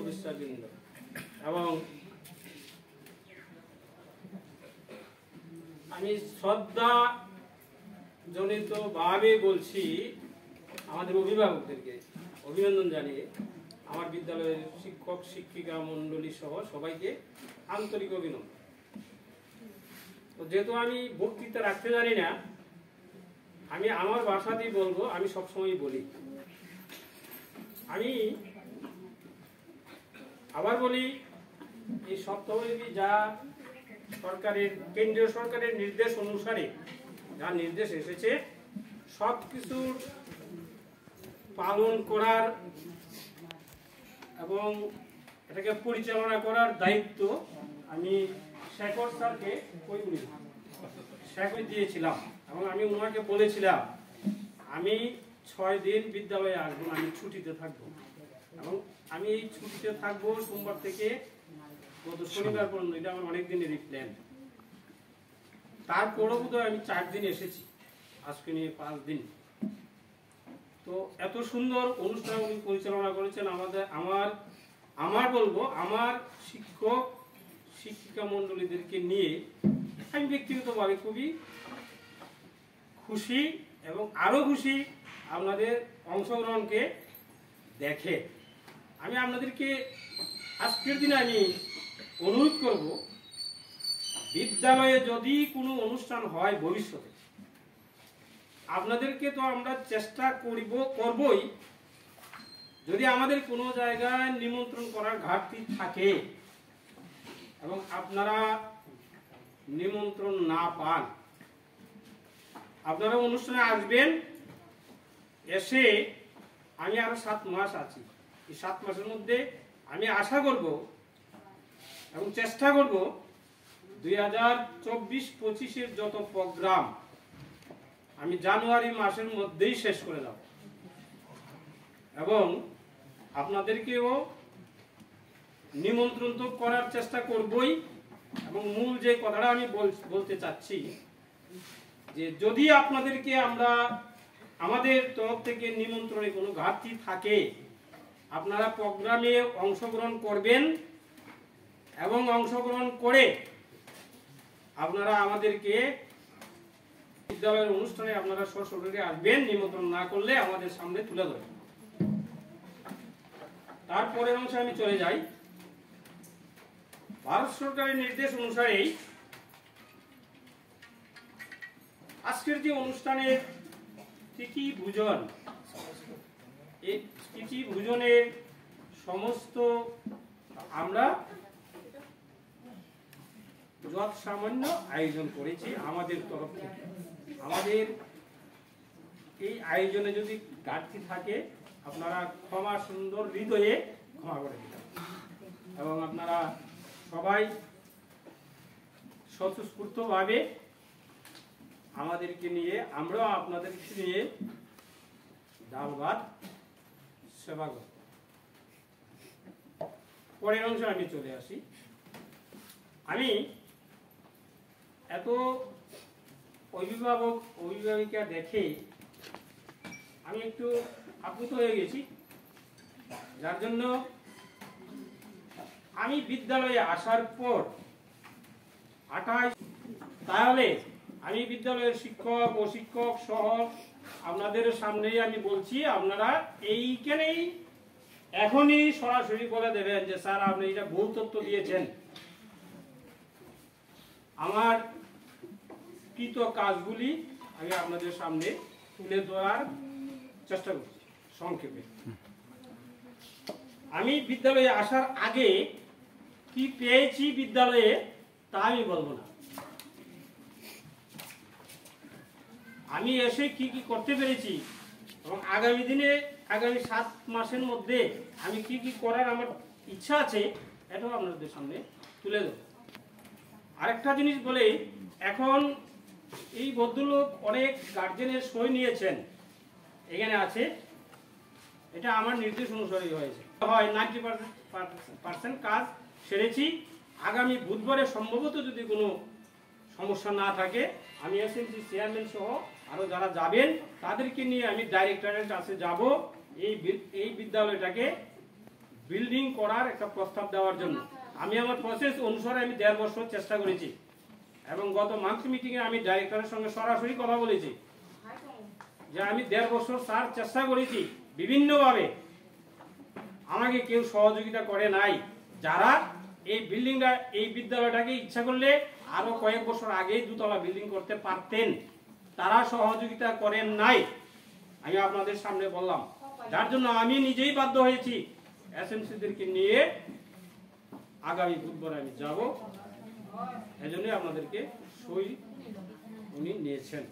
উপদেষ্টাবৃন্দ এবং আমি শ্রদ্ধা জনিত ভাবে বলছি আমাদের অভিভাবকদেরকে অভিনন্দন জানিয়ে আমার বিদ্যালয়ের শিক্ষক শিক্ষিকা মণ্ডলী সহ সবাইকে আন্তরিক অভিনন্দন। তো যেহেতু আমি বক্তৃতা রাখতে জানি না, আমি আমার ভাষাতেই বলবো। আমি সবসময় বলি, আমি আবার বলি, এই সপ্তাহব্যাপী যা সরকারের কেন্দ্রীয় সরকারের নির্দেশ অনুসারে যা নির্দেশ এসেছে সবকিছুর পালন করার এবং এটাকে পরিচালনা করার দায়িত্ব আমি শেখর স্যারকে দিয়েছিলাম এবং আমি ওনাকে বলেছিলাম আমি 6 দিন বিদ্যালয়ে আসবো, আমি ছুটিতে থাকবো এবং আমি এই ছুটিতে থাকবো সোমবার থেকে গত শনিবার পর্যন্ত। এটা আমার অনেক দিনেরই প্ল্যান। তারপরও বোধহয় আমি 4 দিন এসেছি, আজকে নিয়ে 5 দিন। তো এত সুন্দর অনুষ্ঠান উনি পরিচালনা করেছেন। আমার বলবো আমার শিক্ষক শিক্ষিকা মণ্ডলীদেরকে নিয়ে আমি ব্যক্তিগতভাবে খুবই খুশি এবং আরো খুশি আপনাদের অংশগ্রহণকে দেখে। আমি আপনাদেরকে আজকের দিনে আমি অনুরোধ করব, বিদ্যালয়ে যদি কোনো অনুষ্ঠান হয় ভবিষ্যতে, আপনাদেরকে তো আমরা চেষ্টা করবই। যদি আমাদের কোনো জায়গায় নিমন্ত্রণ করার ঘাটতি থাকে এবং আপনারা নিমন্ত্রণ না পান, আপনারা অনুষ্ঠানে আসবেন। এসে আমি আরো 7 মাস আছি, এই 7 মাসের মধ্যে আমি আশা করব এবং চেষ্টা করব 2024-25-এর যত প্রোগ্রাম আমি জানুয়ারি মাসের মধ্যেই শেষ করে দেব এবং আপনাদেরকেও নিমন্ত্রণ তো করার চেষ্টা করবই। এবং মূল যে কথাটা আমি বলতে চাচ্ছি যে যদি আপনাদেরকে আমাদের তরফ থেকে নিমন্ত্রণে কোনো ঘাটতি থাকে, আপনারা প্রোগ্রামে অংশগ্রহণ করবেন এবং অংশগ্রহণ করে আপনারা আমাদেরকে বিদ্যালয়ের অনুষ্ঠানে আপনারা সশরীরে আসবেন। নিমন্ত্রণ না করলে আমাদের সামনে তুলে ধরবেন। তারপরের অংশে আমি চলে যাই। ভারত সরকারের নির্দেশ অনুসারে আজকের যে অনুষ্ঠানের তিথি ভোজন, এই তিথি ভোজনের সমস্ত আমরা যত সামান্য আয়োজন করেছি আমাদের তরফ থেকে। আমাদের এই আয়োজনে যদি ঘাটতি থাকে আপনারা ক্ষমা সুন্দর হৃদয়ে ক্ষমা করে দিবেন এবং আপনারা সবাই স্বতঃস্ফূর্তভাবে আমাদেরকে নিয়ে, আমরাও আপনাদেরকে নিয়ে ডাল ভাত সেবা করব। পরের অংশে আমি চলে আসি। আমি এত অভিভাবিকা দেখে আমি একটু আপ্লুত হয়ে গেছি, যার জন্য আমি বিদ্যালয়ে আসার পর 28 তাহলে আমি বিদ্যালয়ের শিক্ষক ও শিক্ষক সহ আপনাদের সামনেই আমি বলছি, আপনারা এইখানেই এখনই সরাসরি বলে দেবেন যে স্যার আপনি এটা ভুল তথ্য দিয়েছেন। আমার কৃত কাজগুলি আমি আপনাদের সামনে তুলে ধরার চেষ্টা করছি সংক্ষেপে। আমি বিদ্যালয়ে আসার আগে কি পেয়েছি বিদ্যালয়ে তা আমি বলবো না। আমি এসে কি কি করতে পেরেছি এবং আগামী দিনে আগামী 7 মাসের মধ্যে আমি কি কি করার আমার ইচ্ছা আছে এটাও আপনাদের সামনে তুলে দেব। আরেকটা জিনিস বলে, এখন এই ভদ্রলোক অনেক গার্জেনের সই নিয়েছেন, এখানে আছে, এটা আমার নির্দেশ অনুসারে হয়েছে। হয় 90% কাজ সেরেছি। আগামী বুধবারে সম্ভবত যদি কোনো সমস্যা না থাকে আমি এসএমসি চেয়ারম্যান সহ আরো যারা যাবেন তাদেরকে নিয়ে আমি ডাইরেক্টরের কাছে যাব। এই বিদ্যালয়টাকে বিল্ডিং করার একটা প্রস্তাব দেওয়ার জন্য। আমি আমার প্রসেস অনুসারে আমি 1.5 বছর চেষ্টা করেছি এবং গত মান্থলি মিটিংয়ে আমি ডাইরেক্টরের সঙ্গে সরাসরি কথা বলেছি যে আমি 1.5 বছর স্যার চেষ্টা করেছি বিভিন্নভাবে, আমাকে কেউ সহযোগিতা করে নাই। যারা এই বিল্ডিংটা, এই বিদ্যালয়টাকে ইচ্ছা করলে আরো কয়েক বছর আগে 2 তলা বিল্ডিং করতে পারতেন, তারা সহযোগিতা করেন নাই। আমি আপনাদের সামনে বললাম, যার জন্য আমি নিজেই বাধ্য হয়েছি এসএমসিদেরকে নিয়ে আগামী বুধবার আমি যাব। এজন্য আপনাদেরকে সই উনি নিয়েছেন।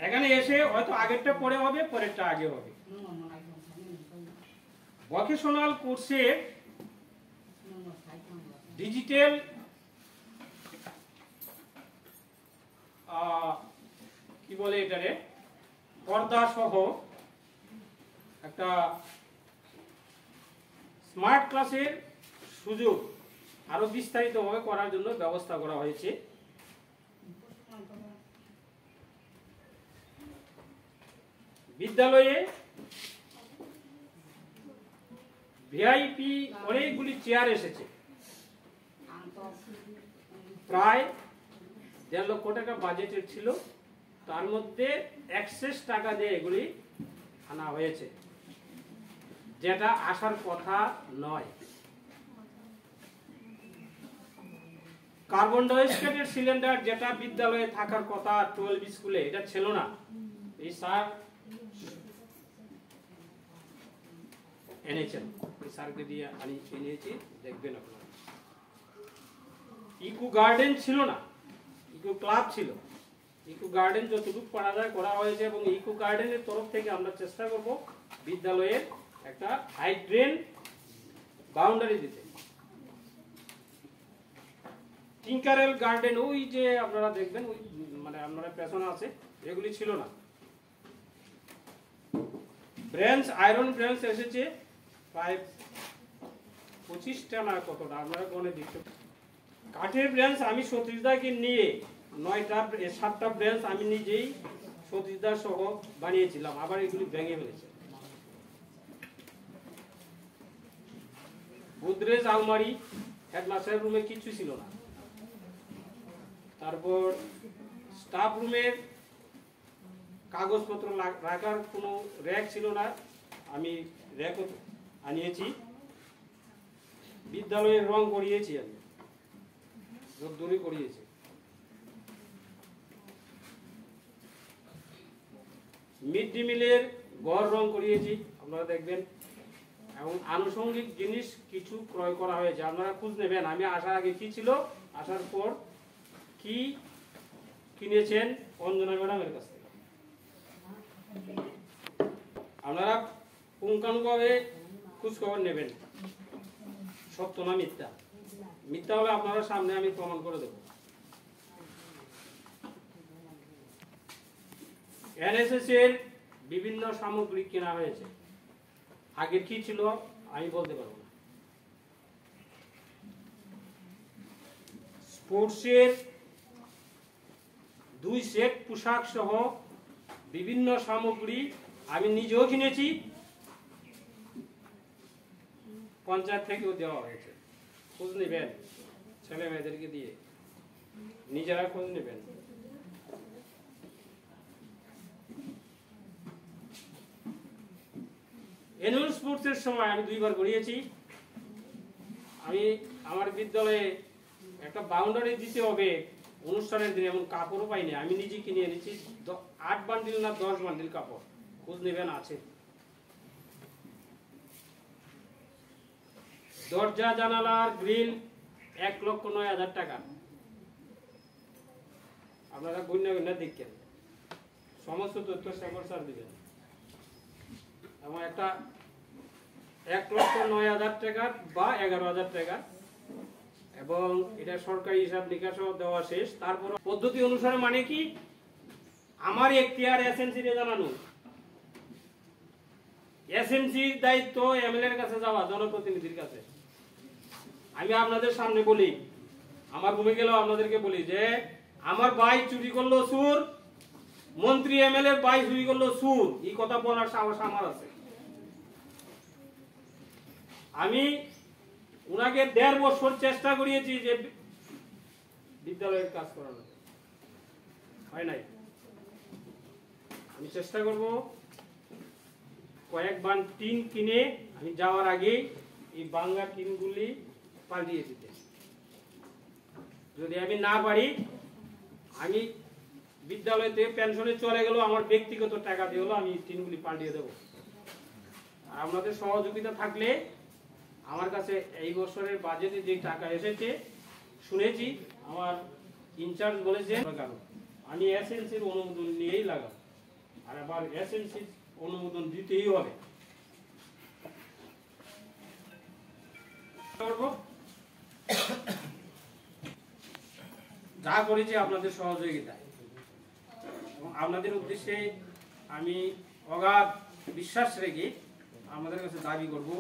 এখানে এসে হয়তো আগেরটা পরে হবে, পরেরটা আগে হবে। ভোকেশনাল কোর্সের ডিজিটাল কি বলে এটারে, পর্দা সহ একটা স্মার্ট ক্লাসের সুযোগ আরো বিস্তারিতভাবে করার জন্য ব্যবস্থা করা হয়েছে। বিদ্যালয়ে ভিআইপি অনেকগুলি চেয়ার এসেছে, প্রায় 1.5 লক্ষ টাকা বাজেটের ছিল, তার মধ্যে এক্সেস টাকা দিয়ে এগুলি আনা হয়েছে, যেটা আসার কথা নয়। কার্বন ডাইঅক্সাইডের সিলিন্ডার যেটা বিদ্যালয়ে থাকার কথা 12 স্কুলে, এটা ছিল না। এই স্যার এনেছেন, এই স্যারকে দিয়ে আমি এনেছি, দেখবেন আপনারা। ইকো গার্ডেন ছিল না, ইকো ক্লাব ছিল। ইকো গার্ডেন যতটুকু করা যায় করা হয়েছে এবং ইকো গার্ডেনের তরফ থেকে আমরা চেষ্টা করব বিদ্যালয়ের একটা হাইড্রেন বাউন্ডারি দিতে। টিঙ্কারেল গার্ডেন ওই যে আপনারা দেখবেন, ওই মানে আপনারা পেছনে আছে, এগুলি ছিল না। ব্রেঞ্চ, আয়রন ব্রেঞ্চ এসেছে প্রায় 25টা না কতটা, আপনারা কোনে দেখতে। কাঠের ব্রেঞ্চ আমি সতীশদাকে নিয়ে 7টা ব্রেঞ্চ আমি নিজেই সতীশদার সহ বানিয়েছিলাম, আবার এগুলি ভেঙে ফেলেছে। গোদরেজ আলমারি হেডমাস্টার রুমে কিছু ছিল না। তারপর স্টাফ রুমের কাগজপত্র রাখার কোনো র্যাক ছিল না, আমি র্যাকও আনিয়েছি। বিদ্যালয়ের রং করিয়েছি, আমি রোদ্দুরি করিয়েছি। মিড ডে মিলের ঘর রং করিয়েছি, আপনারা দেখবেন। এবং আনুষঙ্গিক জিনিস কিছু ক্রয় করা হয়েছে, আপনারা খোঁজ নেবেন। আমি আসার আগে কি ছিল, আসার পর কি কিনেছেন অঞ্জনা ম্যাডামের কাছ থেকে। আপনারা পুঙ্খানুভাবে খোঁজ খবর নেবেন, সত্য না মিথ্যা। মিথ্যা হলে আপনারা সামনে আমি প্রমাণ করে দেব। এনএসএস এর বিভিন্ন সামগ্রী কেনা হয়েছে, আগে কি ছিল আমি বলতে পারবো না। স্পোর্টসের 2 সেট পোশাক সহ বিভিন্ন সামগ্রী আমি নিজেও কিনেছি, পঞ্চায়েত থেকেও দেওয়া হয়েছে। খোঁজ নেবেন, ছেলে মেয়েদেরকে দিয়ে নিজেরা খোঁজ নেবেন। অ্যানুয়াল স্পোর্টসের সময় আমি 2 বার ঘুরিয়েছি। আমি আমার বিদ্যালয়ে একটা বাউন্ডারি দিতে হবে অনুষ্ঠানের দিনে, এমন কাপড়ও পাইনি, আমি নিজে কিনে এনেছি। 8 বান্ডিল না 10 বান্ডিল কাপড়, খোঁজ নেবেন, আছে। দরজা জানালার গ্রিল 1,09,000 টাকা, আপনারা গুণা দেখেন, সমস্ত তথ্য শেখর স্যার দিবেন। এবং একটা 1,09,000 টাকা বা 11,000 টাকা, এবং এটা সরকারি হিসাব নিকাশ দেওয়া শেষ। তারপর পদ্ধতি অনুসারে, মানে কি, আমার এখতিয়ার এসএমসি রে জানানো, এসএমসির দায়িত্ব এমএলএ এর কাছে যাওয়া, জনপ্রতিনিধির কাছে। আমি আপনাদের সামনে বলি, আমার রুমে গেলেও আপনাদেরকে বলি যে আমার ভাই চুরি করলো, চোর, মন্ত্রী এমএলএ বাই চুরি করলো সুর, এই কথা বলার সাহস আমার আছে। আমি উনাকে 1.5 বছর চেষ্টা করিয়েছি যে বিদ্যালয়ের কাজ করানো, হয় নাই। আমি চেষ্টা করব কয়েক বান টিন কিনে আমি যাওয়ার আগে এই বাংলা টিনগুলি পাল্টিয়ে দিতে। যদি আমি না পারি, আমি বিদ্যালয় থেকে পেনশনে চলে গেল, আমার ব্যক্তিগত টাকা দিয়ে হলো আমি টিনগুলি পাল্টিয়ে দেব। আর আপনাদের সহযোগিতা থাকলে, আমার কাছে এই বছরের বাজেটে যে টাকা এসেছে শুনেছি, আমার ইনচার্জ বলেছে আমি এসএনসির অনুমোদন নিয়েই লাগাবো, আর আবার এসএনসির অনুমোদন দিতেই হবে। যা করেছি আপনাদের সহযোগিতায়, এবং আপনাদের উদ্দেশ্যে আমি অগাধ বিশ্বাস রেখে আমাদের কাছে দাবি করব